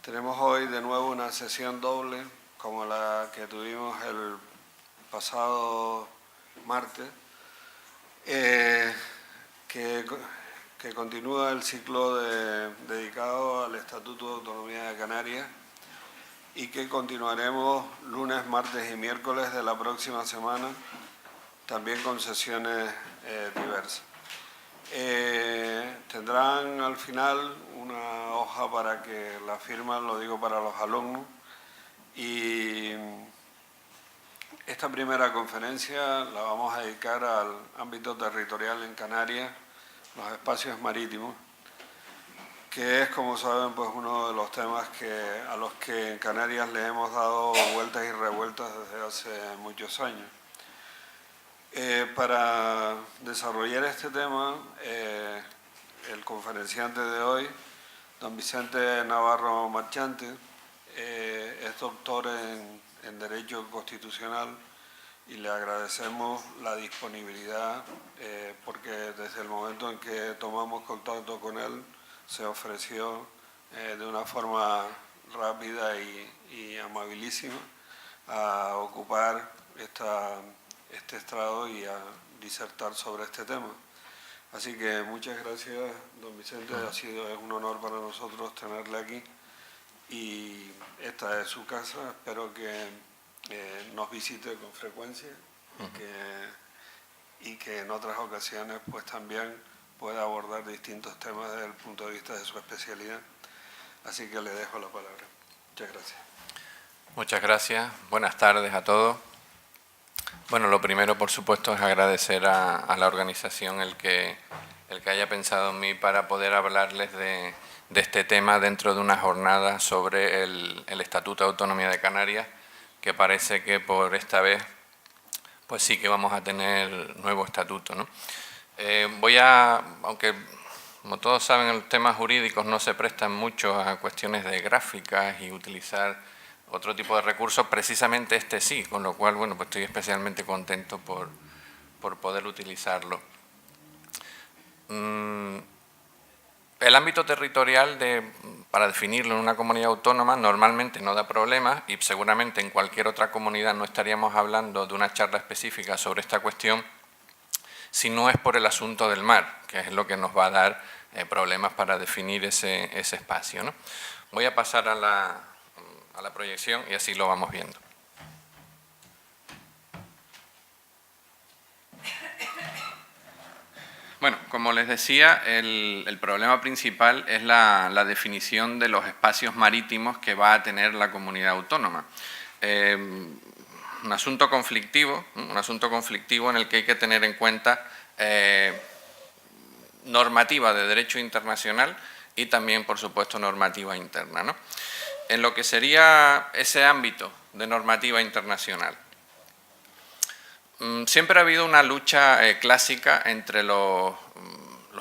Tenemos hoy de nuevo una sesión doble, como la que tuvimos el pasado martes, que continúa el ciclo dedicado al Estatuto de Autonomía de Canarias y que continuaremos lunes, martes y miércoles de la próxima semana, también con sesiones diversas. Tendrán al final una hoja para que la firman, lo digo para los alumnos, y esta primera conferencia la vamos a dedicar al ámbito territorial en Canarias, los espacios marítimos, que es, como saben, pues uno de los temas a los que en Canarias le hemos dado vueltas y revueltas desde hace muchos años. Para desarrollar este tema, el conferenciante de hoy, don Vicente Navarro Marchante, es doctor en Derecho Constitucional y le agradecemos la disponibilidad porque desde el momento en que tomamos contacto con él se ofreció de una forma rápida y amabilísima a ocupar este estrado y a disertar sobre este tema. Así que muchas gracias, don Vicente, es un honor para nosotros tenerle aquí y esta es su casa, espero que nos visite con frecuencia y que en otras ocasiones pues también pueda abordar distintos temas desde el punto de vista de su especialidad. Así que le dejo la palabra. Muchas gracias. Muchas gracias. Buenas tardes a todos. Bueno, lo primero, por supuesto, es agradecer a la organización el que haya pensado en mí para poder hablarles de este tema dentro de una jornada sobre el Estatuto de Autonomía de Canarias, que parece que por esta vez pues sí que vamos a tener nuevo estatuto, ¿no? Aunque como todos saben, los temas jurídicos no se prestan mucho a cuestiones de gráficas y utilizar otro tipo de recursos, precisamente este sí, con lo cual, bueno, pues estoy especialmente contento por poder utilizarlo. El ámbito territorial, para definirlo en una comunidad autónoma, normalmente no da problemas y seguramente en cualquier otra comunidad no estaríamos hablando de una charla específica sobre esta cuestión si no es por el asunto del mar, que es lo que nos va a dar problemas para definir ese espacio, ¿no? Voy a pasar a la proyección y así lo vamos viendo. Bueno, como les decía, el problema principal es la definición de los espacios marítimos que va a tener la comunidad autónoma. Un asunto conflictivo en el que hay que tener en cuenta normativa de derecho internacional y también, por supuesto, normativa interna, ¿no? En lo que sería ese ámbito de normativa internacional, siempre ha habido una lucha clásica entre los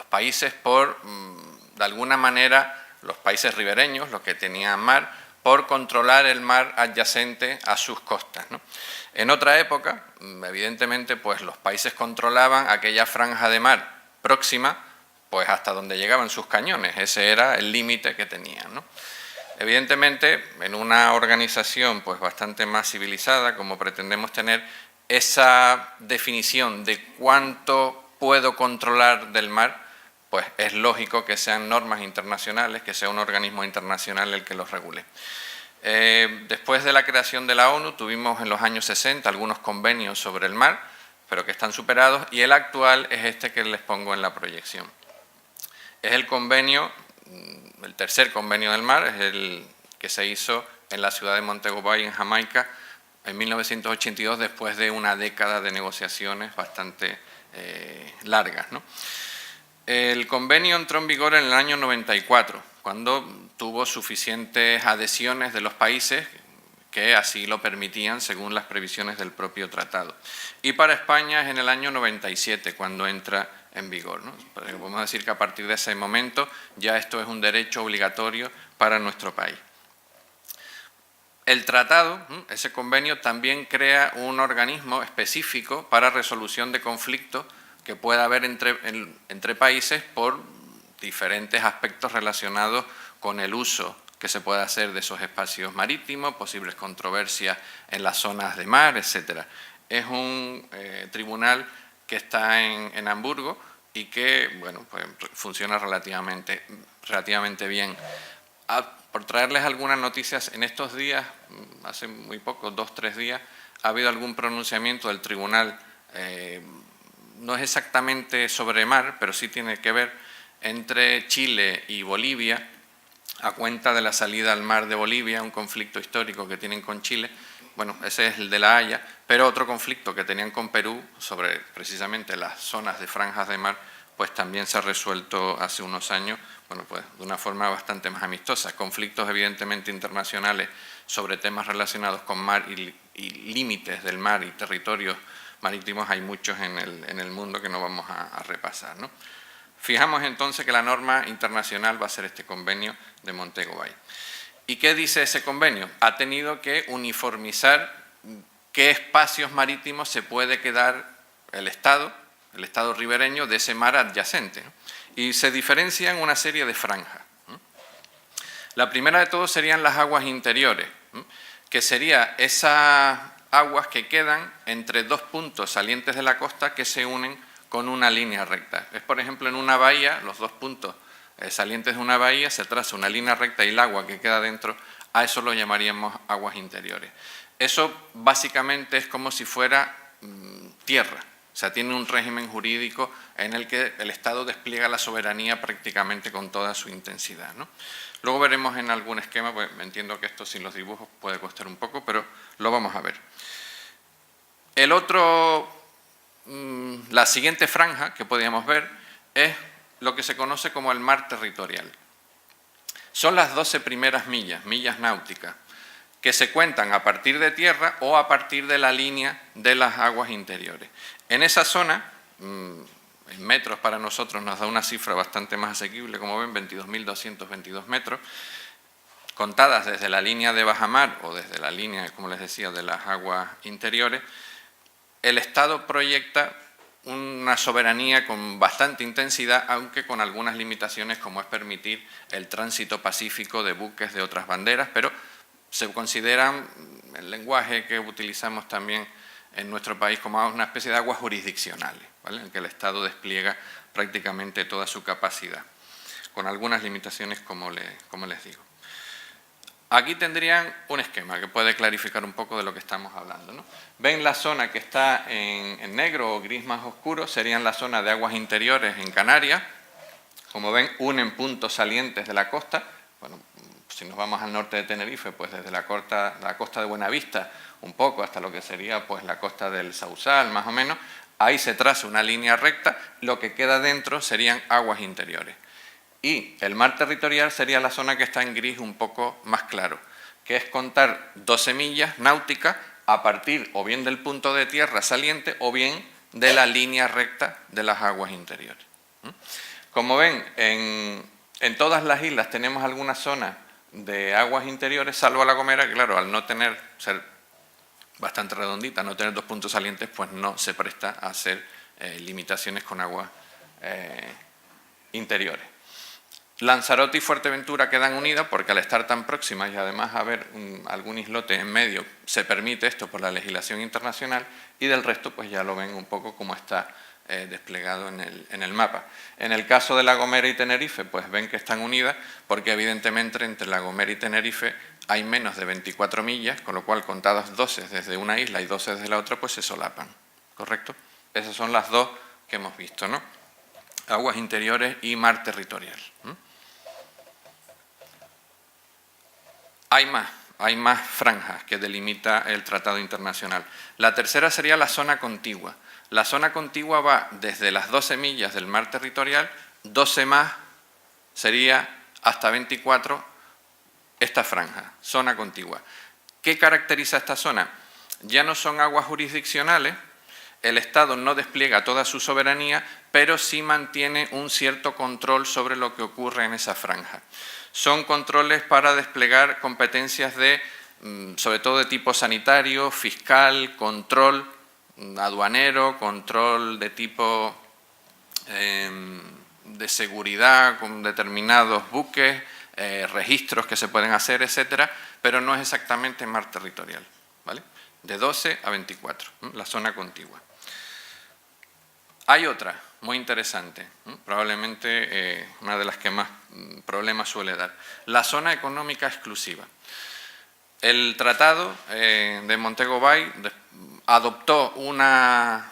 países por, de alguna manera, los países ribereños, los que tenían mar, por controlar el mar adyacente a sus costas, ¿no? En otra época, evidentemente, pues los países controlaban aquella franja de mar próxima, pues hasta donde llegaban sus cañones. Ese era el límite que tenían, ¿no? Evidentemente, en una organización pues bastante más civilizada, como pretendemos tener, esa definición de cuánto puedo controlar del mar, pues es lógico que sean normas internacionales, que sea un organismo internacional el que los regule. Después de la creación de la ONU, tuvimos en los años 60 algunos convenios sobre el mar, pero que están superados, y el actual es este que les pongo en la proyección. Es el convenio, el tercer convenio del mar, es el que se hizo en la ciudad de Montego Bay, en Jamaica, en 1982, después de una década de negociaciones bastante largas, ¿no? El convenio entró en vigor en el año 94, cuando tuvo suficientes adhesiones de los países que así lo permitían según las previsiones del propio tratado. Y para España es en el año 97 cuando entra en vigor, ¿no? Podemos decir que a partir de ese momento ya esto es un derecho obligatorio para nuestro país. El tratado, ese convenio, también crea un organismo específico para resolución de conflictos que pueda haber entre países por diferentes aspectos relacionados con el uso que se puede hacer de esos espacios marítimos, posibles controversias en las zonas de mar, etcétera. Es un tribunal que está en Hamburgo y que, bueno, pues funciona relativamente bien. Por traerles algunas noticias, en estos días, hace muy poco, 2 o 3 días, ha habido algún pronunciamiento del tribunal, no es exactamente sobre mar, pero sí tiene que ver, entre Chile y Bolivia, a cuenta de la salida al mar de Bolivia, un conflicto histórico que tienen con Chile. Bueno, ese es el de La Haya, pero otro conflicto que tenían con Perú sobre precisamente las zonas de franjas de mar, pues también se ha resuelto hace unos años, bueno, pues de una forma bastante más amistosa. Conflictos evidentemente internacionales sobre temas relacionados con mar y límites del mar y territorios marítimos hay muchos en el mundo que no vamos a repasar, ¿no? Fijamos entonces que la norma internacional va a ser este convenio de Montego Bay. ¿Y qué dice ese convenio? Ha tenido que uniformizar qué espacios marítimos se puede quedar el Estado ribereño de ese mar adyacente, ¿no? Y se diferencian una serie de franjas, ¿no? La primera de todos serían las aguas interiores, ¿no? Que serían esas aguas que quedan entre 2 puntos salientes de la costa que se unen con una línea recta. Es, por ejemplo, en una bahía, los 2 puntos salientes de una bahía, se traza una línea recta y el agua que queda dentro, a eso lo llamaríamos aguas interiores. Eso básicamente es como si fuera tierra, o sea, tiene un régimen jurídico en el que el Estado despliega la soberanía prácticamente con toda su intensidad, ¿no? Luego veremos en algún esquema, pues entiendo que esto sin los dibujos puede costar un poco, pero lo vamos a ver. La siguiente franja que podíamos ver es lo que se conoce como el mar territorial. Son las 12 primeras millas náuticas, que se cuentan a partir de tierra o a partir de la línea de las aguas interiores. En esa zona, en metros para nosotros nos da una cifra bastante más asequible, como ven, 22.222 metros, contadas desde la línea de bajamar o desde la línea, como les decía, de las aguas interiores. El Estado proyecta una soberanía con bastante intensidad, aunque con algunas limitaciones, como es permitir el tránsito pacífico de buques de otras banderas, pero se consideran, el lenguaje que utilizamos también en nuestro país, como una especie de aguas jurisdiccionales, ¿vale? En que el Estado despliega prácticamente toda su capacidad, con algunas limitaciones, como les digo. Aquí tendrían un esquema que puede clarificar un poco de lo que estamos hablando, ¿no? Ven la zona que está en negro o gris más oscuro, serían la zona de aguas interiores en Canarias. Como ven, unen puntos salientes de la costa. Bueno, si nos vamos al norte de Tenerife, pues desde la costa de Buenavista, un poco hasta lo que sería pues la costa del Sausal, más o menos. Ahí se traza una línea recta, lo que queda dentro serían aguas interiores. Y el mar territorial sería la zona que está en gris un poco más claro, que es contar 12 millas náuticas a partir o bien del punto de tierra saliente o bien de la línea recta de las aguas interiores. Como ven, en todas las islas tenemos algunas zonas de aguas interiores, salvo La Gomera, que claro, al no ser bastante redondita, no tener 2 puntos salientes, pues no se presta a hacer limitaciones con aguas interiores. Lanzarote y Fuerteventura quedan unidas porque al estar tan próximas y además haber algún islote en medio, se permite esto por la legislación internacional, y del resto pues ya lo ven un poco como está desplegado en el mapa. En el caso de La Gomera y Tenerife, pues ven que están unidas porque evidentemente entre La Gomera y Tenerife hay menos de 24 millas, con lo cual contadas 12 desde una isla y 12 desde la otra, pues se solapan, ¿correcto? Esas son las dos que hemos visto, ¿no? Aguas interiores y mar territorial. Hay más franjas que delimita el tratado internacional. La tercera sería la zona contigua. La zona contigua va desde las 12 millas del mar territorial, 12 más sería hasta 24 esta franja, zona contigua. ¿Qué caracteriza esta zona? Ya no son aguas jurisdiccionales, el Estado no despliega toda su soberanía, pero sí mantiene un cierto control sobre lo que ocurre en esa franja. Son controles para desplegar competencias sobre todo de tipo sanitario, fiscal, control aduanero, control de tipo de seguridad con determinados buques, registros que se pueden hacer, etcétera, pero no es exactamente mar territorial, ¿vale? De 12 a 24, la zona contigua. Hay otra muy interesante, probablemente una de las que más problemas suele dar, la zona económica exclusiva. El Tratado de Montego Bay adoptó una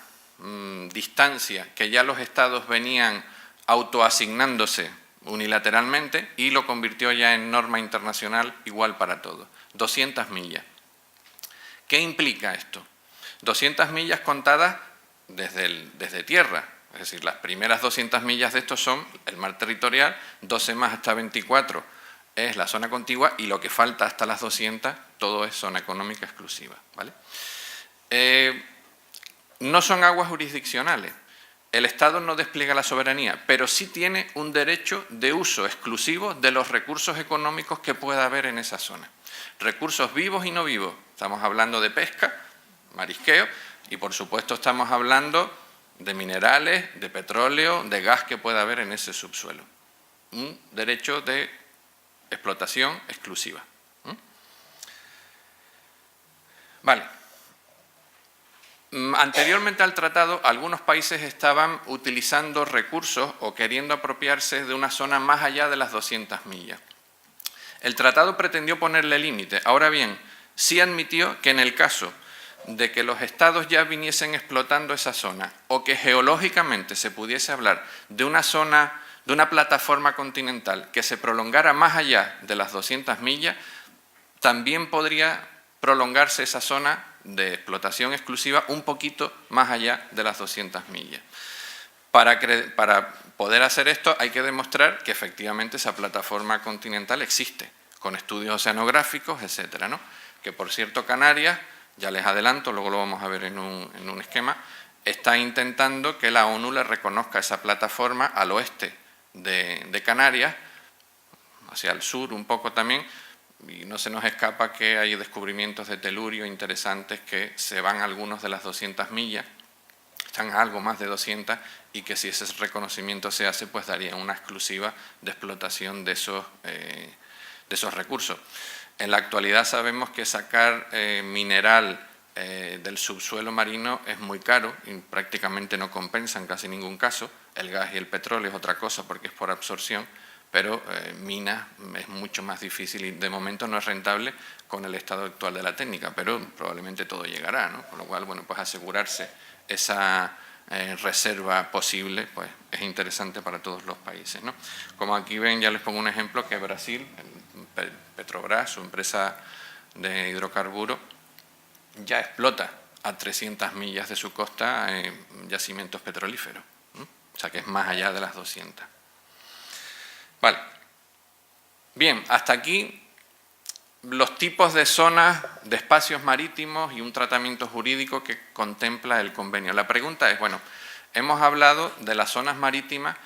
distancia que ya los estados venían autoasignándose unilateralmente y lo convirtió ya en norma internacional igual para todos, 200 millas. ¿Qué implica esto? 200 millas contadas desde tierra, es decir, las primeras 200 millas de esto son el mar territorial, 12 más hasta 24 es la zona contigua y lo que falta hasta las 200 todo es zona económica exclusiva, ¿vale? No son aguas jurisdiccionales, el Estado no despliega la soberanía, pero sí tiene un derecho de uso exclusivo de los recursos económicos que pueda haber en esa zona. Recursos vivos y no vivos, estamos hablando de pesca, marisqueo, y por supuesto estamos hablando de minerales, de petróleo, de gas que pueda haber en ese subsuelo. Un derecho de explotación exclusiva. Vale. Anteriormente al tratado, algunos países estaban utilizando recursos o queriendo apropiarse de una zona más allá de las 200 millas. El tratado pretendió ponerle límite. Ahora bien, sí admitió que en el caso de que los estados ya viniesen explotando esa zona o que geológicamente se pudiese hablar de una zona, de una plataforma continental que se prolongara más allá de las 200 millas, también podría prolongarse esa zona de explotación exclusiva un poquito más allá de las 200 millas. Para poder hacer esto hay que demostrar que efectivamente esa plataforma continental existe, con estudios oceanográficos, etcétera, ¿no? Que por cierto Canarias, ya les adelanto, luego lo vamos a ver en un esquema, está intentando que la ONU le reconozca esa plataforma al oeste de Canarias, hacia el sur un poco también, y no se nos escapa que hay descubrimientos de telurio interesantes que se van a algunos de las 200 millas, están a algo más de 200, y que si ese reconocimiento se hace, pues daría una exclusiva de explotación de esos recursos. En la actualidad sabemos que sacar mineral del subsuelo marino es muy caro y prácticamente no compensa en casi ningún caso. El gas y el petróleo es otra cosa porque es por absorción, pero minas es mucho más difícil y de momento no es rentable con el estado actual de la técnica, pero probablemente todo llegará, ¿no? Con lo cual, bueno, pues asegurarse esa reserva posible, pues es interesante para todos los países, ¿no? Como aquí ven, ya les pongo un ejemplo que Brasil, Petrobras, su empresa de hidrocarburos, ya explota a 300 millas de su costa yacimientos petrolíferos, o sea que es más allá de las 200. Vale. Bien, hasta aquí los tipos de zonas, de espacios marítimos y un tratamiento jurídico que contempla el convenio. La pregunta es, bueno, hemos hablado de las zonas marítimas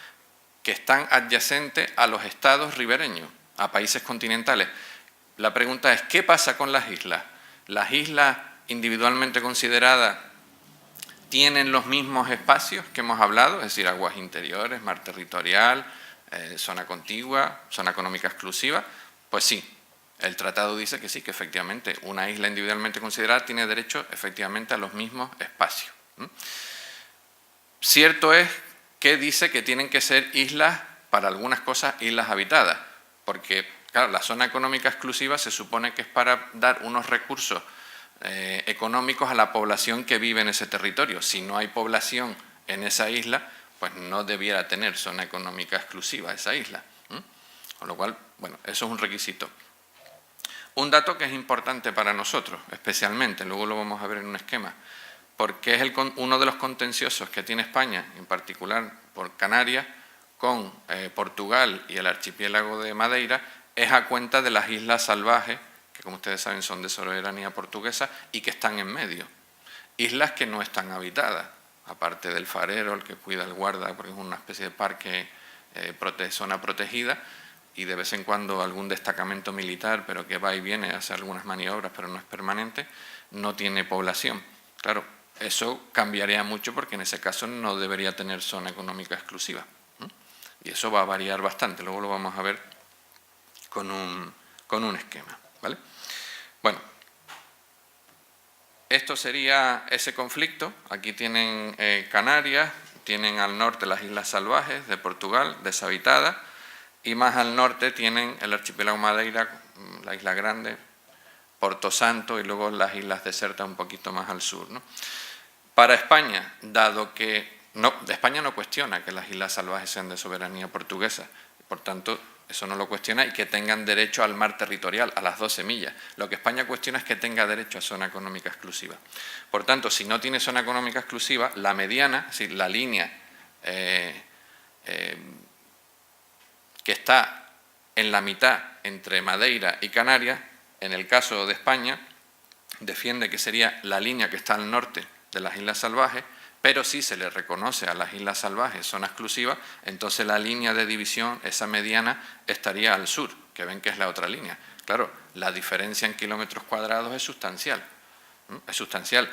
que están adyacentes a los estados ribereños, a países continentales. La pregunta es, ¿qué pasa con las islas? ¿Las islas individualmente consideradas tienen los mismos espacios que hemos hablado? Es decir, aguas interiores, mar territorial, zona contigua, zona económica exclusiva. Pues sí. El tratado dice que sí, que efectivamente una isla individualmente considerada tiene derecho efectivamente a los mismos espacios. Cierto es que dice que tienen que ser islas, para algunas cosas, islas habitadas, porque claro, la zona económica exclusiva se supone que es para dar unos recursos económicos a la población que vive en ese territorio. Si no hay población en esa isla, pues no debiera tener zona económica exclusiva esa isla. Con lo cual, bueno, eso es un requisito. Un dato que es importante para nosotros, especialmente, luego lo vamos a ver en un esquema, porque es uno de los contenciosos que tiene España, en particular por Canarias, con Portugal y el archipiélago de Madeira, es a cuenta de las islas salvajes, que como ustedes saben son de soberanía portuguesa y que están en medio. Islas que no están habitadas, aparte del farero, el que cuida el guarda, porque es una especie de parque, zona protegida, y de vez en cuando algún destacamento militar, pero que va y viene a hacer algunas maniobras, pero no es permanente, no tiene población. Claro, eso cambiaría mucho porque en ese caso no debería tener zona económica exclusiva. Y eso va a variar bastante, luego lo vamos a ver con un esquema, ¿vale? Bueno, esto sería ese conflicto. Aquí tienen Canarias, tienen al norte las Islas Salvajes de Portugal, deshabitadas, y más al norte tienen el archipiélago Madeira, la Isla Grande, Porto Santo y luego las islas desiertas un poquito más al sur, ¿no? Para España, dado que España no cuestiona que las Islas Salvajes sean de soberanía portuguesa, por tanto, eso no lo cuestiona, y que tengan derecho al mar territorial, a las 12 millas. Lo que España cuestiona es que tenga derecho a zona económica exclusiva. Por tanto, si no tiene zona económica exclusiva, la mediana, es decir, la línea que está en la mitad entre Madeira y Canarias, en el caso de España, defiende que sería la línea que está al norte de las Islas Salvajes, pero si se le reconoce a las Islas Salvajes zona exclusiva, entonces la línea de división, esa mediana, estaría al sur, que ven que es la otra línea. Claro, la diferencia en kilómetros cuadrados es sustancial. Es sustancial.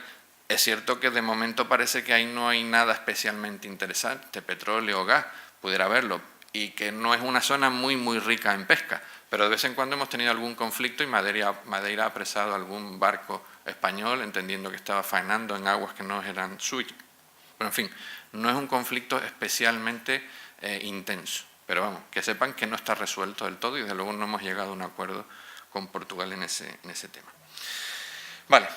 Es cierto que de momento parece que ahí no hay nada especialmente interesante, petróleo o gas, pudiera haberlo, y que no es una zona muy rica en pesca, pero de vez en cuando hemos tenido algún conflicto y Madeira ha apresado algún barco español, entendiendo que estaba faenando en aguas que no eran suyas. Pero en fin, no es un conflicto especialmente intenso, pero vamos, que sepan que no está resuelto del todo y desde luego no hemos llegado a un acuerdo con Portugal en ese tema. Vale.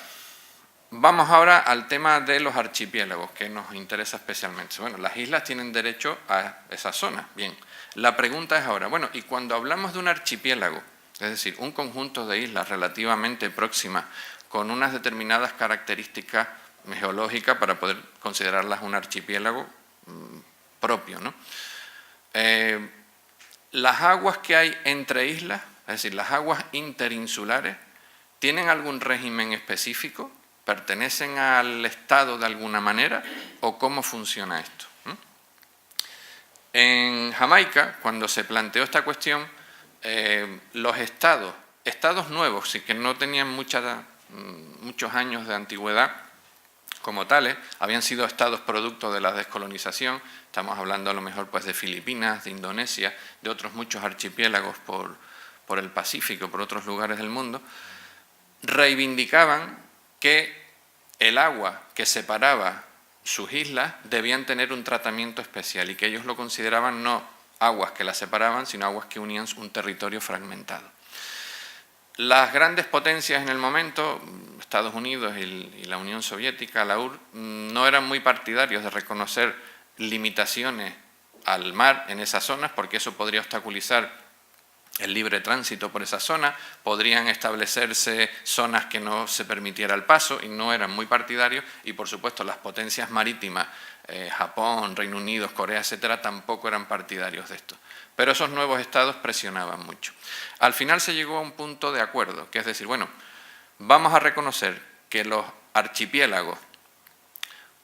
Vamos ahora al tema de los archipiélagos, que nos interesa especialmente. Bueno, las islas tienen derecho a esa zona. Bien, la pregunta es ahora, bueno, y cuando hablamos de un archipiélago, es decir, un conjunto de islas relativamente próximas, con unas determinadas características geológicas para poder considerarlas un archipiélago propio, ¿no? Las aguas que hay entre islas, es decir, las aguas interinsulares, ¿tienen algún régimen específico? ¿Pertenecen al Estado de alguna manera o cómo funciona esto? En Jamaica, cuando se planteó esta cuestión, los estados nuevos, sí, que no tenían muchos años de antigüedad como tales, habían sido estados producto de la descolonización, estamos hablando a lo mejor pues de Filipinas, de Indonesia, de otros muchos archipiélagos por el Pacífico, por otros lugares del mundo, reivindicaban que el agua que separaba sus islas debían tener un tratamiento especial y que ellos lo consideraban no aguas que las separaban, sino aguas que unían un territorio fragmentado. Las grandes potencias en el momento, Estados Unidos y la Unión Soviética, la URSS, no eran muy partidarios de reconocer limitaciones al mar en esas zonas porque eso podría obstaculizar el libre tránsito por esa zona, podrían establecerse zonas que no se permitiera el paso y no eran muy partidarios y por supuesto las potencias marítimas, Japón, Reino Unido, Corea, etcétera, tampoco eran partidarios de esto. Pero esos nuevos estados presionaban mucho. Al final se llegó a un punto de acuerdo, que es decir, bueno, vamos a reconocer que los archipiélagos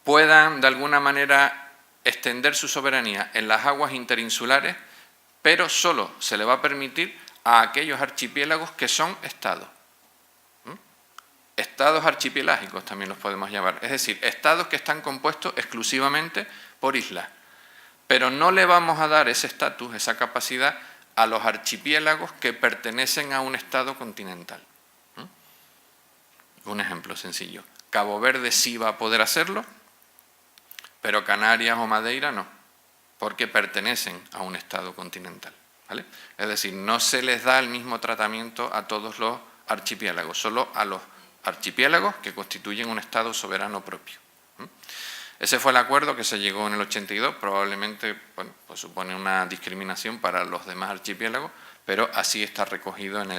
puedan de alguna manera extender su soberanía en las aguas interinsulares, pero solo se le va a permitir a aquellos archipiélagos que son estados. Estados archipelágicos también los podemos llamar, es decir, estados que están compuestos exclusivamente por islas. Pero no le vamos a dar ese estatus, esa capacidad a los archipiélagos que pertenecen a un estado continental. Un ejemplo sencillo. Cabo Verde sí va a poder hacerlo, pero Canarias o Madeira no, porque pertenecen a un estado continental, ¿vale? Es decir, no se les da el mismo tratamiento a todos los archipiélagos, solo a los archipiélagos que constituyen un estado soberano propio. Ese fue el acuerdo que se llegó en el 82, probablemente bueno, pues supone una discriminación para los demás archipiélagos, pero así está recogido en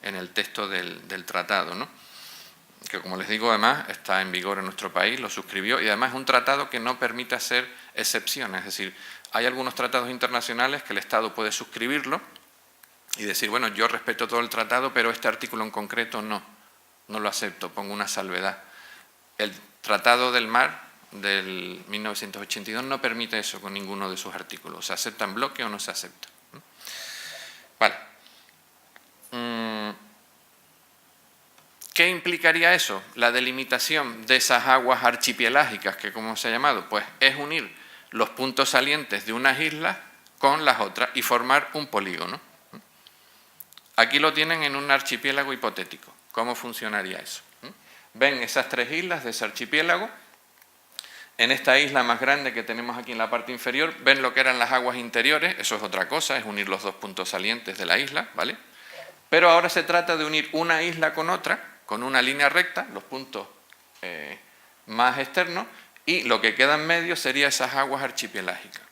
el texto del tratado, ¿no? Que como les digo además está en vigor en nuestro país, lo suscribió y además es un tratado que no permite hacer excepciones, es decir, hay algunos tratados internacionales que el Estado puede suscribirlo y decir, bueno, yo respeto todo el tratado, pero este artículo en concreto no lo acepto, pongo una salvedad. El Tratado del Mar del 1982 no permite eso con ninguno de sus artículos, se acepta en bloque o no se acepta. Vale. ¿Qué implicaría eso? La delimitación de esas aguas archipelágicas, que como se ha llamado, pues es unir los puntos salientes de unas islas con las otras y formar un polígono. Aquí lo tienen en un archipiélago hipotético. ¿Cómo funcionaría eso? Ven esas 3 islas de ese archipiélago. En esta isla más grande que tenemos aquí en la parte inferior, ven lo que eran las aguas interiores, eso es otra cosa, es unir los 2 puntos salientes de la isla, ¿vale? Pero ahora se trata de unir una isla con otra, con una línea recta, los puntos más externos, y lo que queda en medio sería esas aguas archipelágicas.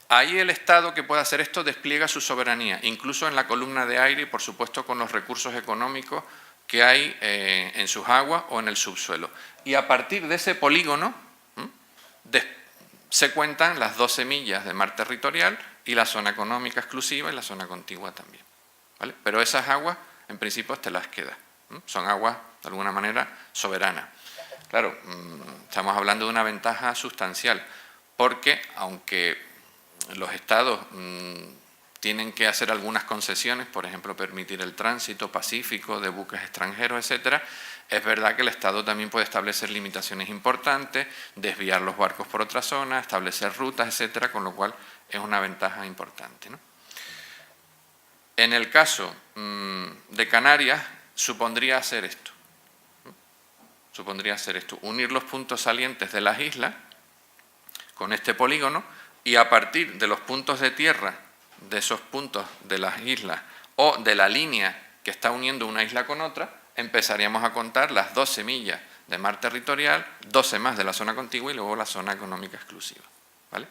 Ahí el Estado que puede hacer esto despliega su soberanía, incluso en la columna de aire y por supuesto con los recursos económicos que hay en sus aguas o en el subsuelo. Y a partir de ese polígono se cuentan las 12 millas de mar territorial y la zona económica exclusiva y la zona contigua también, ¿vale? Pero esas aguas en principio te las quedas, son aguas de alguna manera soberanas. Claro, estamos hablando de una ventaja sustancial, porque aunque los estados tienen que hacer algunas concesiones, por ejemplo, permitir el tránsito pacífico de buques extranjeros, etcétera, es verdad que el Estado también puede establecer limitaciones importantes, desviar los barcos por otra zona, establecer rutas, etcétera, con lo cual es una ventaja importante, ¿no? En el caso de Canarias, supondría hacer esto. Unir los puntos salientes de las islas con este polígono y a partir de los puntos de tierra de esos puntos de las islas o de la línea que está uniendo una isla con otra, empezaríamos a contar las 12 millas de mar territorial, 12 más de la zona contigua y luego la zona económica exclusiva, ¿vale?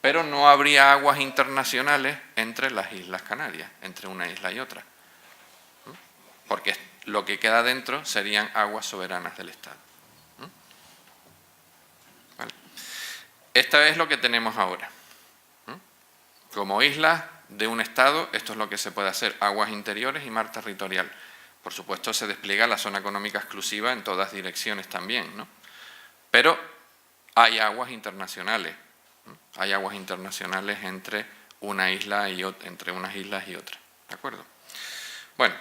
Pero no habría aguas internacionales entre las Islas Canarias, entre una isla y otra, porque lo que queda dentro serían aguas soberanas del Estado. ¿Vale? Esta es lo que tenemos ahora. Como islas de un Estado, esto es lo que se puede hacer, aguas interiores y mar territorial. Por supuesto, se despliega la zona económica exclusiva en todas direcciones también, ¿no? Pero hay aguas internacionales, hay aguas internacionales entre una isla y otra, entre unas islas y otras, ¿de acuerdo? Bueno,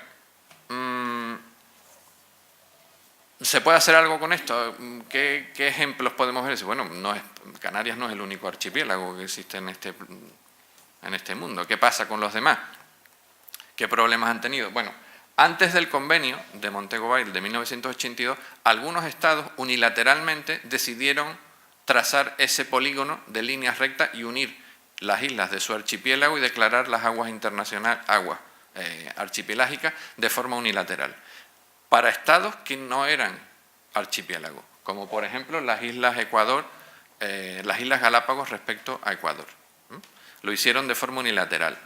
¿se puede hacer algo con esto? ¿Qué ejemplos podemos ver? Bueno, Canarias no es el único archipiélago que existe en este mundo. ¿Qué pasa con los demás? ¿Qué problemas han tenido? Bueno, antes del convenio de Montego Bay de 1982, algunos estados unilateralmente decidieron trazar ese polígono de líneas rectas y unir las islas de su archipiélago y declarar las aguas internacionales, archipelágicas de forma unilateral, para estados que no eran archipiélagos, como por ejemplo las islas las islas Galápagos respecto a Ecuador. Lo hicieron de forma unilateral,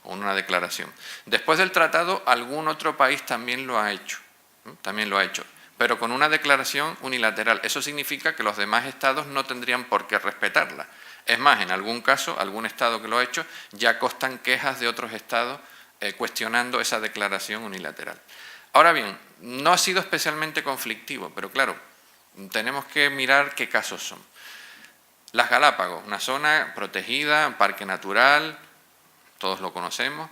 con una declaración. Después del tratado, algún otro país también lo ha hecho, pero con una declaración unilateral. Eso significa que los demás estados no tendrían por qué respetarla. Es más, en algún caso, algún estado que lo ha hecho, ya constan quejas de otros estados cuestionando esa declaración unilateral. Ahora bien, no ha sido especialmente conflictivo, pero claro, tenemos que mirar qué casos son. Las Galápagos, una zona protegida, parque natural, todos lo conocemos.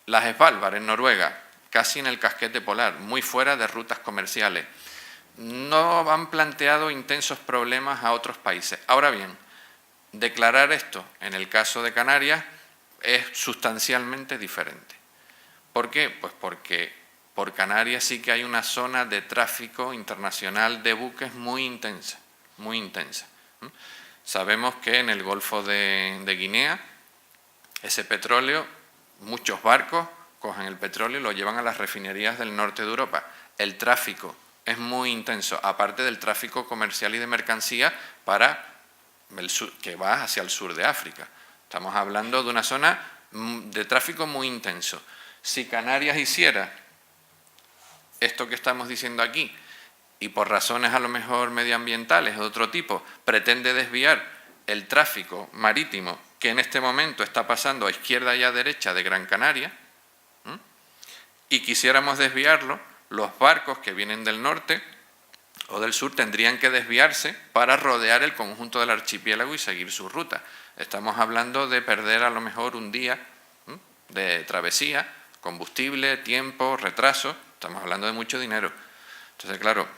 Las Svalbard en Noruega, casi en el casquete polar, muy fuera de rutas comerciales. No han planteado intensos problemas a otros países. Ahora bien, declarar esto en el caso de Canarias es sustancialmente diferente. ¿Por qué? Pues porque por Canarias sí que hay una zona de tráfico internacional de buques muy intensa. Muy intensa. Sabemos que en el Golfo de Guinea, ese petróleo, muchos barcos cogen el petróleo y lo llevan a las refinerías del norte de Europa. El tráfico es muy intenso, aparte del tráfico comercial y de mercancía que va hacia el sur de África. Estamos hablando de una zona de tráfico muy intenso. Si Canarias hiciera esto que estamos diciendo aquí, y por razones a lo mejor medioambientales o de otro tipo, pretende desviar el tráfico marítimo que en este momento está pasando a izquierda y a derecha de Gran Canaria, y quisiéramos desviarlo, los barcos que vienen del norte o del sur tendrían que desviarse para rodear el conjunto del archipiélago y seguir su ruta. Estamos hablando de perder a lo mejor un día de travesía, combustible, tiempo, retraso, estamos hablando de mucho dinero. Entonces, claro,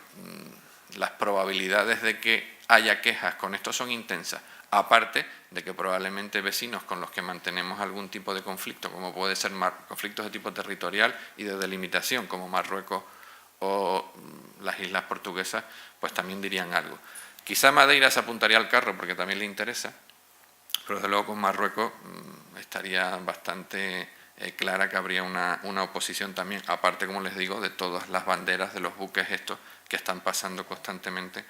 las probabilidades de que haya quejas con esto son intensas. aparte de que probablemente vecinos con los que mantenemos algún tipo de conflicto, como puede ser conflictos de tipo territorial y de delimitación, como Marruecos o las islas portuguesas, pues también dirían algo. Quizá Madeira se apuntaría al carro porque también le interesa, pero desde luego con Marruecos estaría bastante clara que habría una oposición también, aparte, como les digo, de todas las banderas de los buques estos que están pasando constantemente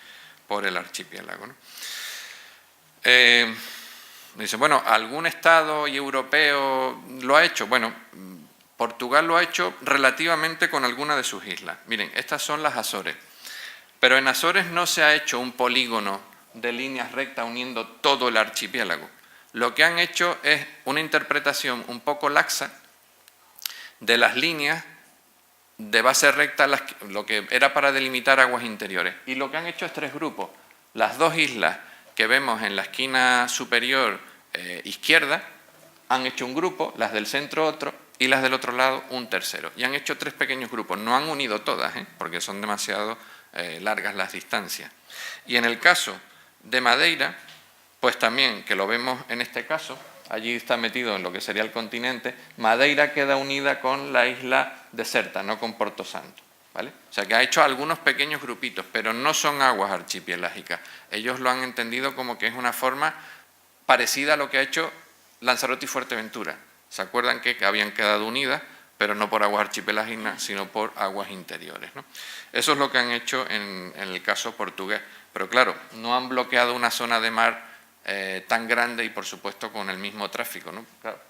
por el archipiélago, ¿no? Dice, bueno, ¿algún Estado y europeo lo ha hecho? Bueno, Portugal lo ha hecho relativamente con alguna de sus islas. Miren, estas son las Azores. Pero en Azores no se ha hecho un polígono de líneas rectas uniendo todo el archipiélago. Lo que han hecho es una interpretación un poco laxa de las líneas de base recta, lo que era para delimitar aguas interiores. Y lo que han hecho es 3 grupos. Las 2 islas que vemos en la esquina superior izquierda han hecho un grupo, las del centro otro y las del otro lado un tercero. Y han hecho 3 pequeños grupos. No han unido todas, porque son demasiado largas las distancias. Y en el caso de Madeira, pues también, que lo vemos en este caso, allí está metido en lo que sería el continente, Madeira queda unida con la isla deserta, no con Porto Santo, ¿vale? O sea que ha hecho algunos pequeños grupitos, pero no son aguas archipielásicas. Ellos lo han entendido como que es una forma parecida a lo que ha hecho Lanzarote y Fuerteventura. ¿Se acuerdan que habían quedado unidas, pero no por aguas archipelágicas, sino por aguas interiores, ¿no? Eso es lo que han hecho en el caso portugués. Pero claro, no han bloqueado una zona de mar tan grande y, por supuesto, con el mismo tráfico, ¿no? Claro,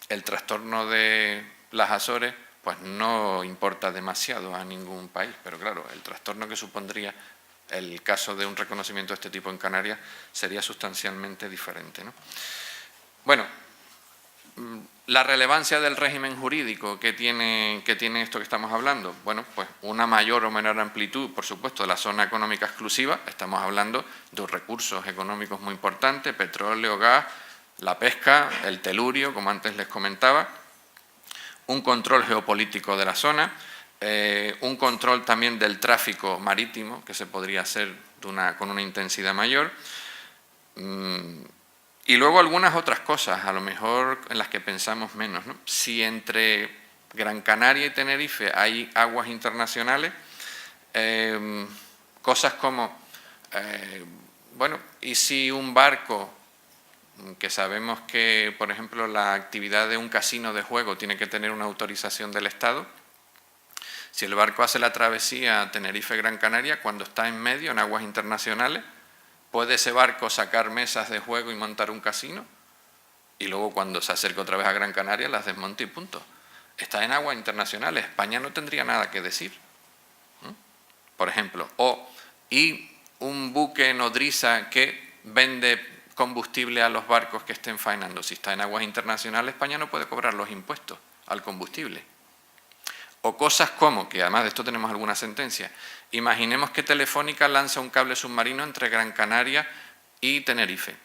el trastorno de las Azores pues no importa demasiado a ningún país, pero claro, el trastorno que supondría el caso de un reconocimiento de este tipo en Canarias sería sustancialmente diferente, ¿no? Bueno, la relevancia del régimen jurídico que tiene esto que estamos hablando, bueno, pues una mayor o menor amplitud, por supuesto, de la zona económica exclusiva. Estamos hablando de recursos económicos muy importantes, petróleo, gas, la pesca, el telurio, como antes les comentaba, un control geopolítico de la zona, un control también del tráfico marítimo, que se podría hacer con una intensidad mayor, y luego algunas otras cosas, a lo mejor en las que pensamos menos, ¿no? Si entre Gran Canaria y Tenerife hay aguas internacionales, cosas como, bueno, ¿y si un barco, que sabemos que, por ejemplo, la actividad de un casino de juego tiene que tener una autorización del Estado? Si el barco hace la travesía Tenerife-Gran Canaria, cuando está en medio, en aguas internacionales, ¿puede ese barco sacar mesas de juego y montar un casino? Y luego cuando se acerca otra vez a Gran Canaria las desmonta y punto. Está en aguas internacionales, España no tendría nada que decir, por ejemplo. Y un buque nodriza que vende combustible a los barcos que estén faenando. Si está en aguas internacionales, España no puede cobrar los impuestos al combustible. O cosas como, que además de esto tenemos alguna sentencia, imaginemos que Telefónica lanza un cable submarino entre Gran Canaria y Tenerife.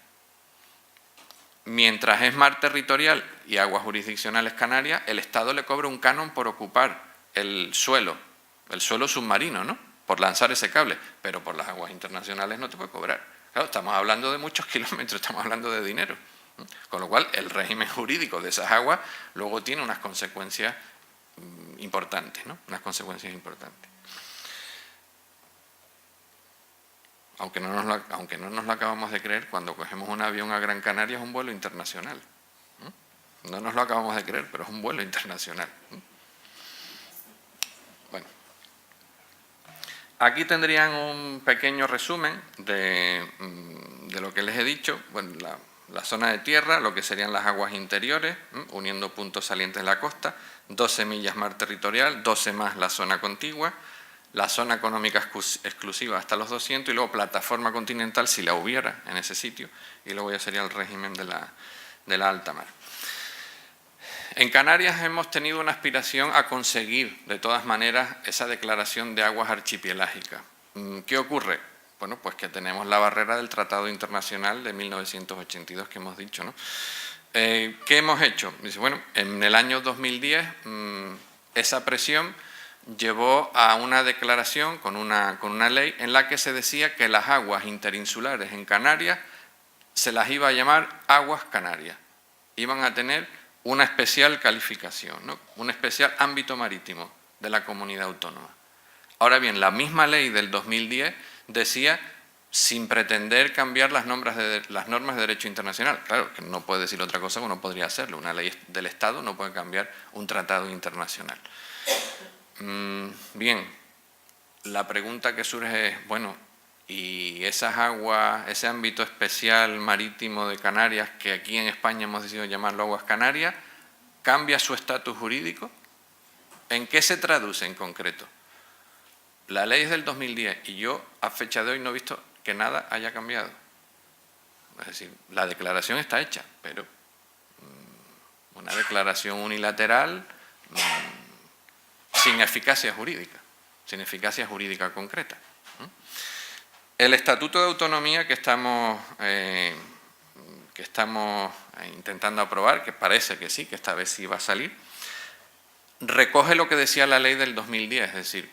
Mientras es mar territorial y aguas jurisdiccionales canarias, el Estado le cobra un canon por ocupar el suelo submarino, ¿no? Por lanzar ese cable, pero por las aguas internacionales no te puede cobrar. Claro, estamos hablando de muchos kilómetros, estamos hablando de dinero. Con lo cual, el régimen jurídico de esas aguas luego tiene unas consecuencias importantes, ¿no? Unas consecuencias importantes. Aunque no nos lo acabamos de creer, cuando cogemos un avión a Gran Canaria es un vuelo internacional. No nos lo acabamos de creer, pero es un vuelo internacional. Bueno, aquí tendrían un pequeño resumen de lo que les he dicho. Bueno, la zona de tierra, lo que serían las aguas interiores, uniendo puntos salientes de la costa, 12 millas mar territorial, 12 más la zona contigua, la zona económica exclusiva hasta los 200 y luego plataforma continental si la hubiera en ese sitio, y luego ya sería el régimen de la alta mar. En Canarias hemos tenido una aspiración a conseguir de todas maneras esa declaración de aguas archipielásicas. ¿Qué ocurre? Bueno, pues que tenemos la barrera del Tratado Internacional de 1982 que hemos dicho, ¿no? ¿Qué hemos hecho? Dice, bueno, en el año 2010 esa presión llevó a una declaración con una ley en la que se decía que las aguas interinsulares en Canarias se las iba a llamar aguas canarias. Iban a tener una especial calificación, ¿no? Un especial ámbito marítimo de la comunidad autónoma. Ahora bien, la misma ley del 2010 decía, sin pretender cambiar las normas de derecho internacional. Claro, que no puede decir otra cosa, que no podría hacerlo. Una ley del Estado no puede cambiar un tratado internacional. Bien, la pregunta que surge es, bueno, ¿y esas aguas, ese ámbito especial marítimo de Canarias, que aquí en España hemos decidido llamarlo aguas Canarias, cambia su estatus jurídico? ¿En qué se traduce en concreto? La ley es del 2010 y yo a fecha de hoy no he visto que nada haya cambiado. Es decir, la declaración está hecha, pero una declaración unilateral sin eficacia jurídica concreta. El Estatuto de Autonomía que estamos intentando aprobar, que parece que sí, que esta vez sí va a salir, recoge lo que decía la ley del 2010, es decir,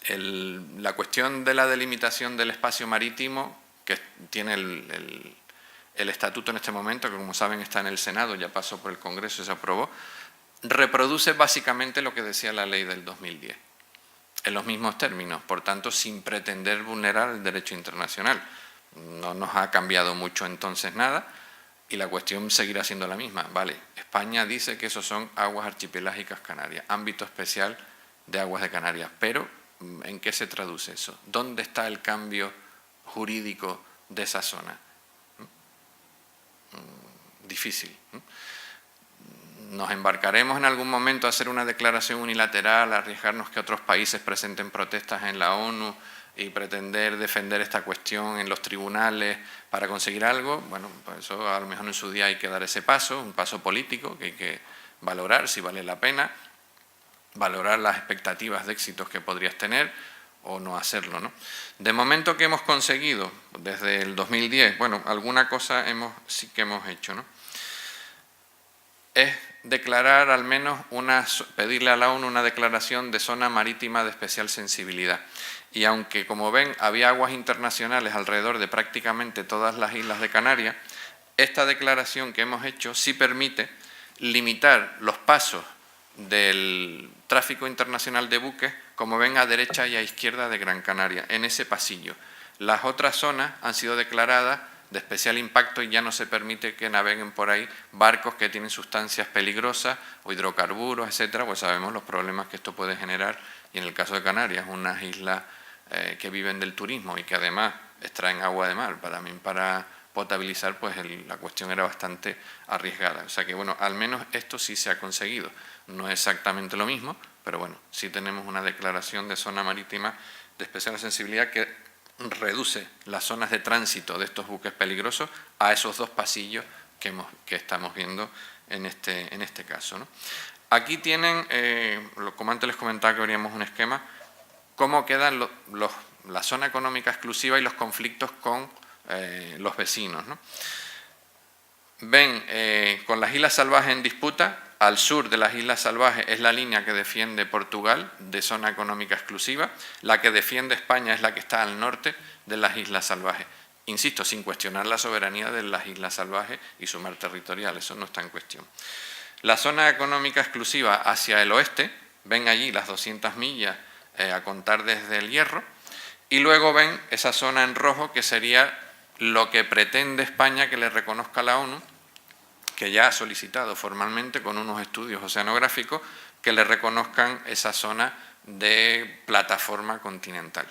la cuestión de la delimitación del espacio marítimo que tiene el Estatuto en este momento, que como saben está en el Senado, ya pasó por el Congreso y se aprobó, reproduce básicamente lo que decía la ley del 2010, en los mismos términos, por tanto, sin pretender vulnerar el derecho internacional. No nos ha cambiado mucho entonces nada y la cuestión seguirá siendo la misma. Vale, España dice que esos son aguas archipelágicas canarias, ámbito especial de aguas de Canarias, pero ¿en qué se traduce eso? ¿Dónde está el cambio jurídico de esa zona? Difícil. ¿Nos embarcaremos en algún momento a hacer una declaración unilateral, a arriesgarnos que otros países presenten protestas en la ONU y pretender defender esta cuestión en los tribunales para conseguir algo? Bueno, pues eso a lo mejor en su día hay que dar ese paso, un paso político que hay que valorar si vale la pena, valorar las expectativas de éxitos que podrías tener o no hacerlo, ¿no? De momento, ¿qué hemos conseguido desde el 2010? Bueno, alguna cosa sí que hemos hecho, ¿no? Es declarar al menos pedirle a la ONU una declaración de zona marítima de especial sensibilidad. Y aunque, como ven, había aguas internacionales alrededor de prácticamente todas las islas de Canarias, esta declaración que hemos hecho sí permite limitar los pasos del tráfico internacional de buques, como ven, a derecha y a izquierda de Gran Canaria, en ese pasillo. Las otras zonas han sido declaradas de especial impacto y ya no se permite que naveguen por ahí barcos que tienen sustancias peligrosas o hidrocarburos, etcétera, pues sabemos los problemas que esto puede generar. Y en el caso de Canarias, unas islas que viven del turismo y que además extraen agua de mar también para potabilizar, pues la cuestión era bastante arriesgada. O sea que, bueno, al menos esto sí se ha conseguido. No es exactamente lo mismo, pero bueno, sí tenemos una declaración de zona marítima de especial sensibilidad que reduce las zonas de tránsito de estos buques peligrosos a esos dos pasillos que estamos viendo en este caso, ¿no? Aquí tienen, como antes les comentaba que veríamos un esquema, cómo quedan la zona económica exclusiva y los conflictos con los vecinos, ¿no? Ven, con las Islas Salvajes en disputa, al sur de las Islas Salvajes es la línea que defiende Portugal de zona económica exclusiva, la que defiende España es la que está al norte de las Islas Salvajes. Insisto, sin cuestionar la soberanía de las Islas Salvajes y su mar territorial, eso no está en cuestión. La zona económica exclusiva hacia el oeste, ven allí las 200 millas a contar desde el Hierro, y luego ven esa zona en rojo que sería lo que pretende España que le reconozca la ONU, que ya ha solicitado formalmente con unos estudios oceanográficos que le reconozcan esa zona de plataforma continental.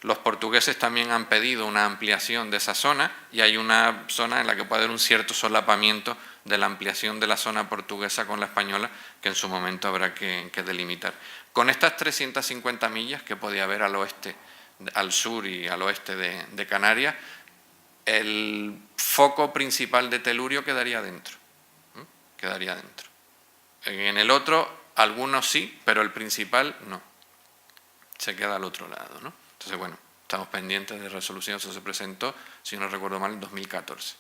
Los portugueses también han pedido una ampliación de esa zona y hay una zona en la que puede haber un cierto solapamiento de la ampliación de la zona portuguesa con la española que en su momento habrá que delimitar. Con estas 350 millas que podía haber al oeste, al sur y al oeste de Canarias, el foco principal de telurio quedaría dentro. Quedaría dentro. En el otro, algunos sí, pero el principal no. Se queda al otro lado, ¿no? Entonces, bueno, estamos pendientes de resolución. Eso se presentó, si no recuerdo mal, en 2014.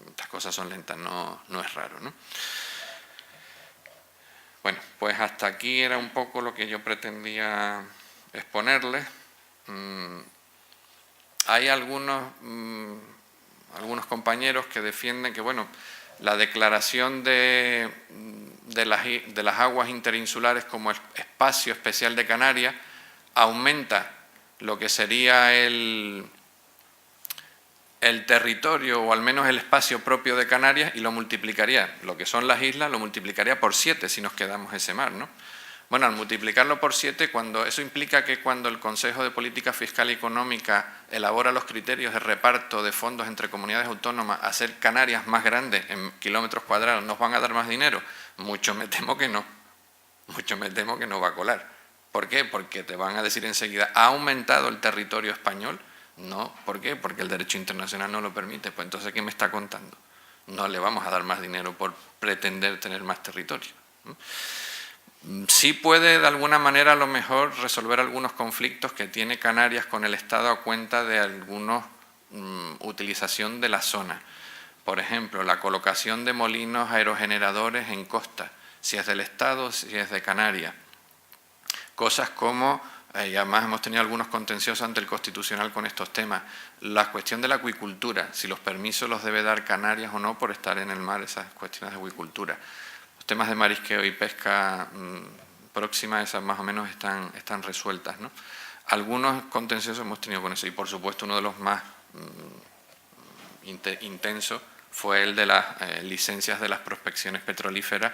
Estas cosas son lentas, no es raro, ¿no? Bueno, pues hasta aquí era un poco lo que yo pretendía exponerles. Hay algunos algunos compañeros que defienden que, bueno, la declaración de las aguas interinsulares como espacio especial de Canarias aumenta lo que sería el territorio, o al menos el espacio propio de Canarias, y lo multiplicaría, lo que son las islas, lo multiplicaría por 7 si nos quedamos ese mar, ¿no? Bueno, al multiplicarlo por 7, eso implica que cuando el Consejo de Política Fiscal y Económica elabora los criterios de reparto de fondos entre comunidades autónomas, hacer Canarias más grandes en kilómetros cuadrados, ¿nos van a dar más dinero? Mucho me temo que no. Mucho me temo que no va a colar. ¿Por qué? Porque te van a decir enseguida, ¿ha aumentado el territorio español? No. ¿Por qué? Porque el derecho internacional no lo permite. Pues entonces, ¿qué me está contando? No le vamos a dar más dinero por pretender tener más territorio. Sí puede de alguna manera a lo mejor resolver algunos conflictos que tiene Canarias con el Estado a cuenta de alguna utilización de la zona. Por ejemplo, la colocación de molinos aerogeneradores en costa, si es del Estado, si es de Canarias. Cosas como, y además hemos tenido algunos contenciosos ante el Constitucional con estos temas, la cuestión de la acuicultura, si los permisos los debe dar Canarias o no por estar en el mar, esas cuestiones de acuicultura. Temas de marisqueo y pesca próxima, esas más o menos están resueltas, ¿no? Algunos contenciosos hemos tenido con eso, y por supuesto uno de los más intensos fue el de las licencias de las prospecciones petrolíferas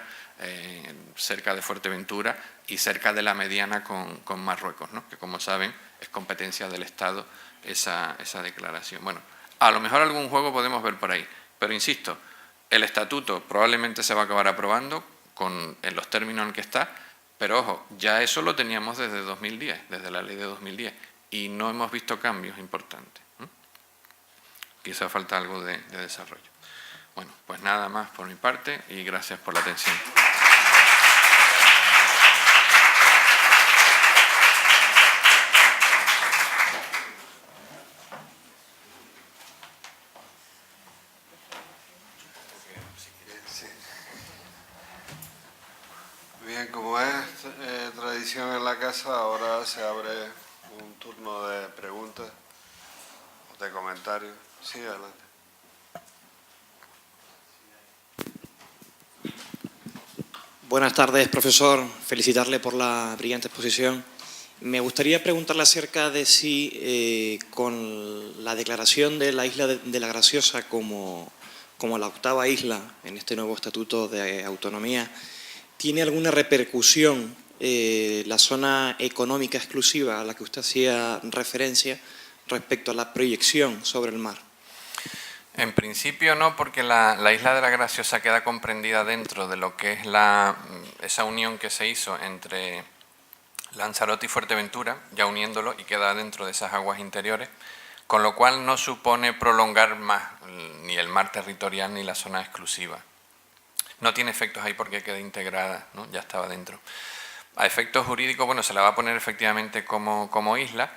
cerca de Fuerteventura y cerca de la mediana con Marruecos, ¿no? Que, como saben, es competencia del Estado esa declaración. Bueno, a lo mejor algún juego podemos ver por ahí, pero insisto, el estatuto probablemente se va a acabar aprobando en los términos en que está, pero ojo, ya eso lo teníamos desde 2010, desde la ley de 2010, y no hemos visto cambios importantes. Quizá falta algo de desarrollo. Bueno, pues nada más por mi parte y gracias por la atención. Bien, como es tradición en la casa, ahora se abre un turno de preguntas o de comentarios. Sí, adelante. Buenas tardes, profesor. Felicitarle por la brillante exposición. Me gustaría preguntarle acerca de si con la declaración de la isla de la Graciosa como la octava isla en este nuevo estatuto de autonomía, ¿tiene alguna repercusión la zona económica exclusiva a la que usted hacía referencia respecto a la proyección sobre el mar? En principio no, porque la isla de la Graciosa queda comprendida dentro de lo que es esa unión que se hizo entre Lanzarote y Fuerteventura, ya uniéndolo, y queda dentro de esas aguas interiores, con lo cual no supone prolongar más ni el mar territorial ni la zona exclusiva. No tiene efectos ahí porque queda integrada, ¿no? Ya estaba dentro. A efectos jurídicos, bueno, se la va a poner efectivamente como isla,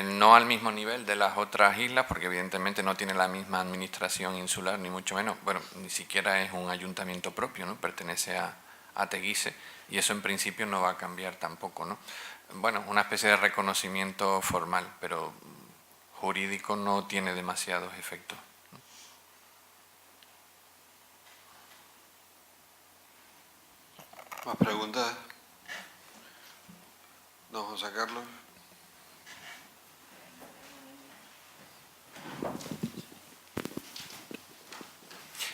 no al mismo nivel de las otras islas, porque evidentemente no tiene la misma administración insular, ni mucho menos. Bueno, ni siquiera es un ayuntamiento propio, ¿no? Pertenece a Teguise, y eso en principio no va a cambiar tampoco, ¿no? Bueno, una especie de reconocimiento formal, pero jurídico no tiene demasiados efectos. ¿Más preguntas? ¿Don José Carlos?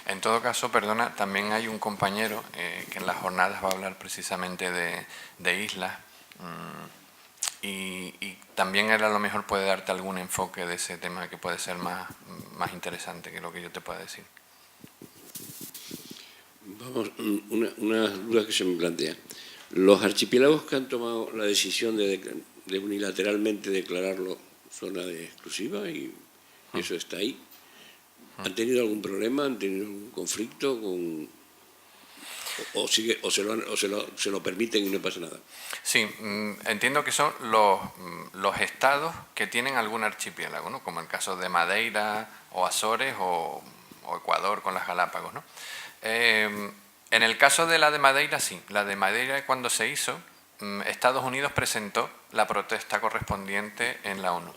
En todo caso, perdona, también hay un compañero que en las jornadas va a hablar precisamente de islas y también él a lo mejor puede darte algún enfoque de ese tema que puede ser más interesante que lo que yo te pueda decir. Vamos, una duda que se me plantea. Los archipiélagos que han tomado la decisión de unilateralmente declararlo zona de exclusiva y eso está ahí, ¿han tenido algún problema? ¿Han tenido algún conflicto? ¿O se lo permiten y no pasa nada? Sí, entiendo que son los estados que tienen algún archipiélago, ¿no? Como el caso de Madeira o Azores o Ecuador con las Galápagos, ¿no? En el caso de la de Madeira, sí. La de Madeira, cuando se hizo, Estados Unidos presentó la protesta correspondiente en la ONU.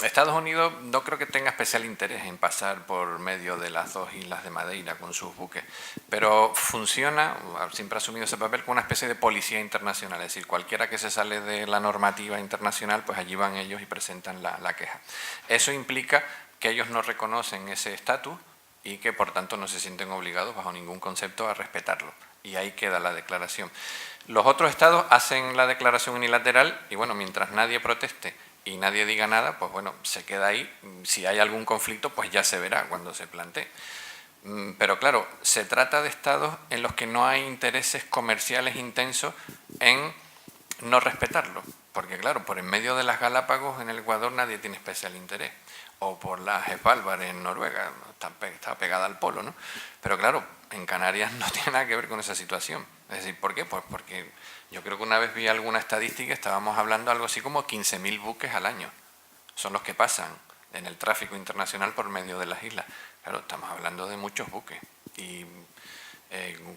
Estados Unidos no creo que tenga especial interés en pasar por medio de las dos islas de Madeira con sus buques, pero funciona, siempre ha asumido ese papel, como una especie de policía internacional, es decir, cualquiera que se sale de la normativa internacional, pues allí van ellos y presentan la queja. Eso implica que ellos no reconocen ese estatus y que por tanto no se sienten obligados bajo ningún concepto a respetarlo. Y ahí queda la declaración. Los otros estados hacen la declaración unilateral y bueno, mientras nadie proteste y nadie diga nada, pues bueno, se queda ahí. Si hay algún conflicto, pues ya se verá cuando se plantee. Pero claro, se trata de estados en los que no hay intereses comerciales intensos en no respetarlo. Porque claro, por en medio de las Galápagos en el Ecuador nadie tiene especial interés. O por las Svalbard en Noruega, está pegada al polo, ¿no? Pero claro, en Canarias no tiene nada que ver con esa situación. Es decir, ¿por qué? Pues porque yo creo que una vez vi alguna estadística, estábamos hablando algo así como 15.000 buques al año. Son los que pasan en el tráfico internacional por medio de las islas. Claro, estamos hablando de muchos buques y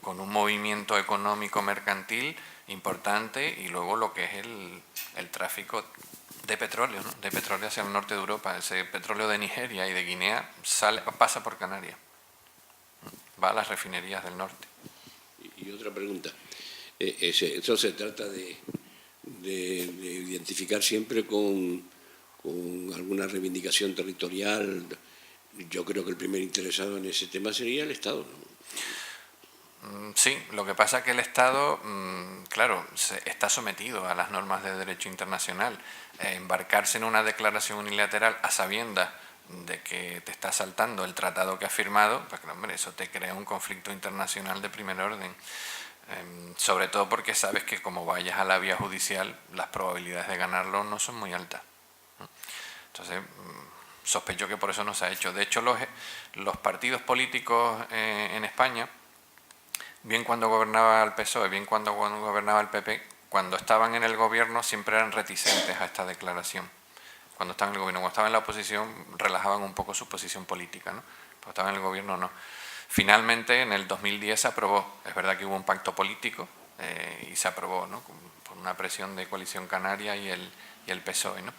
con un movimiento económico mercantil importante y luego lo que es el tráfico de petróleo, ¿no? De petróleo hacia el norte de Europa. Ese petróleo de Nigeria y de Guinea pasa por Canarias, va a las refinerías del norte. Y otra pregunta, eso se trata de identificar siempre con alguna reivindicación territorial. Yo creo que el primer interesado en ese tema sería el Estado, ¿no? Sí, lo que pasa es que el Estado, claro, está sometido a las normas de derecho internacional. Embarcarse en una declaración unilateral a sabiendas de que te está saltando el tratado que has firmado, pues hombre, eso te crea un conflicto internacional de primer orden. Sobre todo porque sabes que como vayas a la vía judicial, las probabilidades de ganarlo no son muy altas. Entonces, sospecho que por eso no se ha hecho. De hecho, los partidos políticos en España, bien cuando gobernaba el PSOE, bien cuando gobernaba el PP, cuando estaban en el gobierno siempre eran reticentes a esta declaración. Cuando estaban en el gobierno, cuando estaban en la oposición relajaban un poco su posición política, ¿no? Cuando estaban en el gobierno no. Finalmente en el 2010 se aprobó, es verdad que hubo un pacto político y se aprobó, ¿no? Por una presión de Coalición Canaria y el PSOE, ¿no?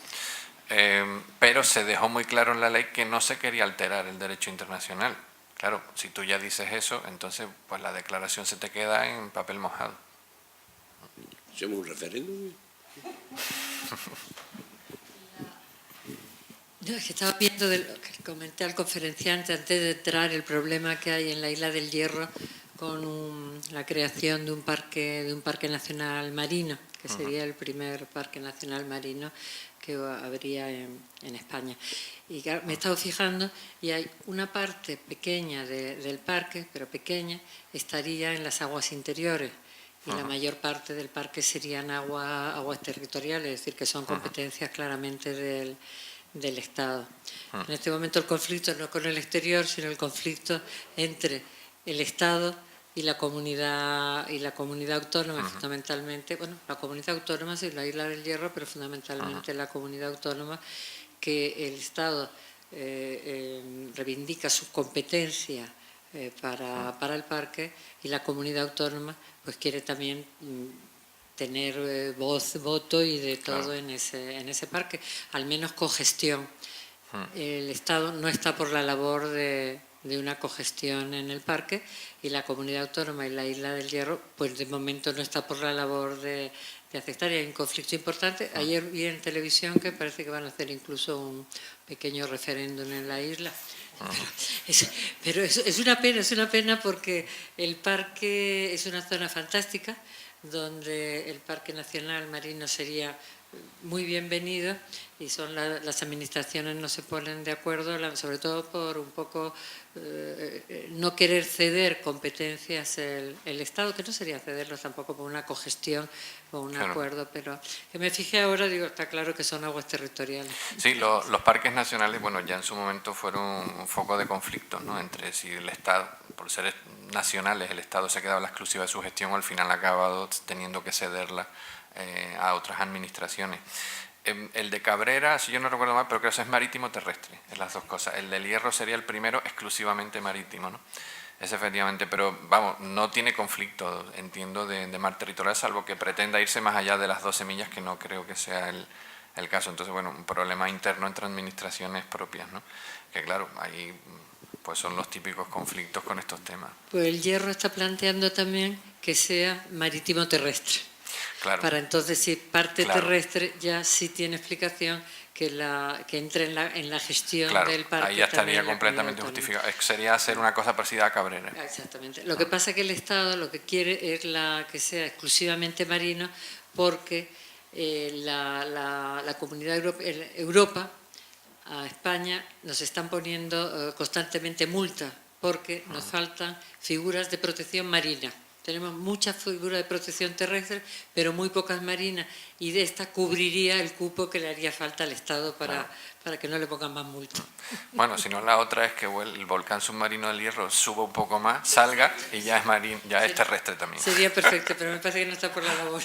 Pero se dejó muy claro en la ley que no se quería alterar el derecho internacional. Claro, si tú ya dices eso, entonces pues la declaración se te queda en papel mojado. ¿Hacemos un referéndum? No, es que estaba viendo lo que comenté al conferenciante antes de entrar, el problema que hay en la Isla del Hierro con la creación de un parque nacional marino, que sería el primer parque nacional marino que habría en España. Y claro, me he estado fijando y hay una parte pequeña del parque, pero pequeña, estaría en las aguas interiores y la mayor parte del parque serían aguas territoriales, es decir, que son competencias claramente del Estado. En este momento el conflicto no con el exterior, sino el conflicto entre el Estado y la comunidad autónoma, fundamentalmente, bueno, la comunidad autónoma es la Isla del Hierro, pero fundamentalmente la comunidad autónoma, que el Estado reivindica su competencia para el parque y la comunidad autónoma pues quiere también tener voz, voto y de todo en ese parque, al menos cogestión. El Estado no está por la labor de una cogestión en el parque y la comunidad autónoma y la Isla del Hierro pues de momento no está por la labor de aceptar y hay un conflicto importante. Ayer vi en televisión que parece que van a hacer incluso un pequeño referéndum en la isla. Pero es una pena porque el parque es una zona fantástica donde el Parque Nacional Marino sería muy bienvenido y son las administraciones no se ponen de acuerdo, sobre todo por un poco no querer ceder competencias el Estado, que no sería cederlos tampoco por una cogestión o un acuerdo, pero que me fijé ahora, digo, está claro que son aguas territoriales. Sí, los parques nacionales, bueno, ya en su momento fueron un foco de conflicto, ¿no? Entre si el Estado, por ser nacionales, el Estado se ha quedado la exclusiva de su gestión o al final ha acabado teniendo que cederla a otras administraciones. El de Cabrera, si yo no recuerdo mal, pero creo que eso es marítimo terrestre, es las dos cosas. El del Hierro sería el primero exclusivamente marítimo, ¿no? Es efectivamente, pero vamos, no tiene conflicto, entiendo, de mar territorial, salvo que pretenda irse más allá de las 12 millas, que no creo que sea el caso. Entonces, bueno, un problema interno entre administraciones propias, ¿no? Que claro, ahí pues son los típicos conflictos con estos temas. Pues el Hierro está planteando también que sea marítimo-terrestre. Claro. Para entonces, si parte Claro. terrestre, ya sí tiene explicación que entre en la gestión Claro, del parque. ahí ya también estaría la completamente comunidad autónoma. justificado. Sería hacer una cosa parecida a Cabrera. Exactamente. Lo que pasa es que el Estado lo que quiere es que sea exclusivamente marino, porque la comunidad Europa, a España, nos están poniendo constantemente multas porque nos faltan figuras de protección marina. Tenemos muchas figuras de protección terrestre, pero muy pocas marinas, y de esta cubriría el cupo que le haría falta al Estado para que no le pongan más multas. Bueno, si no, la otra es que el volcán submarino del Hierro suba un poco más, salga y ya es ya es terrestre también. Sería perfecto, pero me parece que no está por la labor.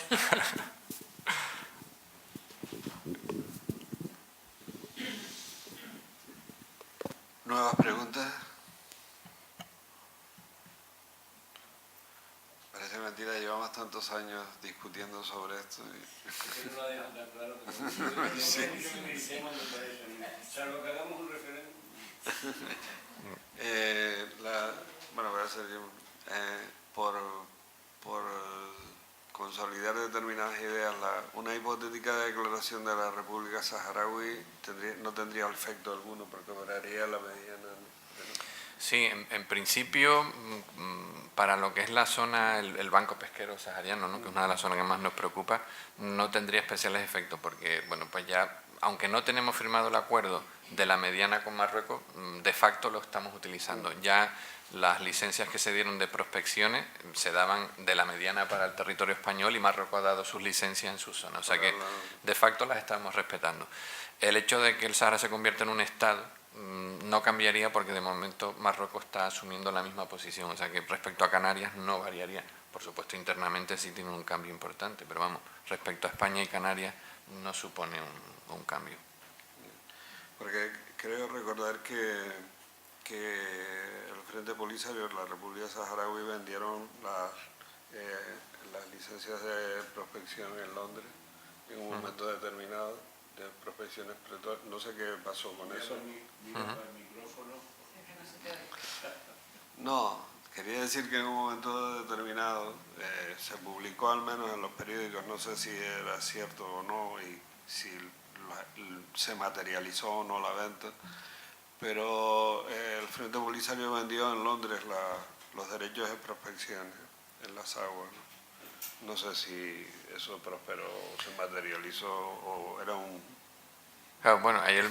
¿Nuevas preguntas? Parece mentira, llevamos tantos años discutiendo sobre esto. Salvo que hagamos un referéndum. Bueno, voy a hacer yo, por consolidar determinadas ideas, una hipotética declaración de la República Saharaui no tendría efecto alguno porque operaría la mediana. Sí, en principio, para lo que es la zona, el Banco Pesquero Sahariano, ¿no?, que es una de las zonas que más nos preocupa, no tendría especiales efectos porque, bueno, pues ya, aunque no tenemos firmado el acuerdo de la mediana con Marruecos, de facto lo estamos utilizando. Ya las licencias que se dieron de prospecciones se daban de la mediana para el territorio español y Marruecos ha dado sus licencias en su zona. O sea que, de facto, las estamos respetando. El hecho de que el Sahara se convierta en un Estado no cambiaría porque de momento Marruecos está asumiendo la misma posición, o sea que respecto a Canarias no variaría. Por supuesto, internamente sí tiene un cambio importante, pero vamos, respecto a España y Canarias no supone un cambio. Porque creo recordar que el Frente Polisario de la República Saharaui vendieron las licencias de prospección en Londres en un momento determinado, de prospecciones, no sé qué pasó con eso. No, quería decir que en un momento determinado se publicó al menos en los periódicos, no sé si era cierto o no y si se materializó o no la venta, pero el Frente Polisario vendió en Londres los derechos de prospección en las aguas. No sé si eso prosperó, se materializó o era un... Claro, bueno, ahí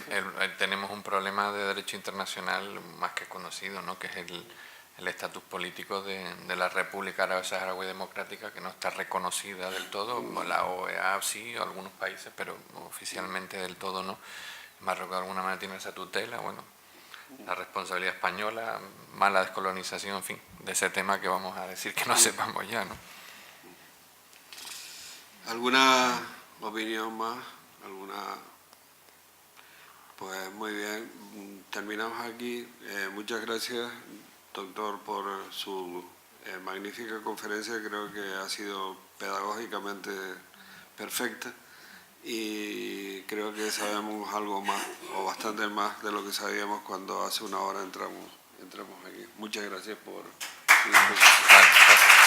tenemos un problema de derecho internacional más que conocido, ¿no?, que es el estatus político de la República Árabe Saharaui Democrática, que no está reconocida del todo, la OEA sí, algunos países, pero oficialmente del todo no. Marruecos de alguna manera tiene esa tutela, bueno, la responsabilidad española, mala descolonización, en fin, de ese tema que vamos a decir que no sepamos ya, ¿no? ¿Alguna opinión más? Pues muy bien, terminamos aquí. Muchas gracias, doctor, por su magnífica conferencia. Creo que ha sido pedagógicamente perfecta y creo que sabemos algo más o bastante más de lo que sabíamos cuando hace una hora entramos aquí. Muchas gracias por su disposición.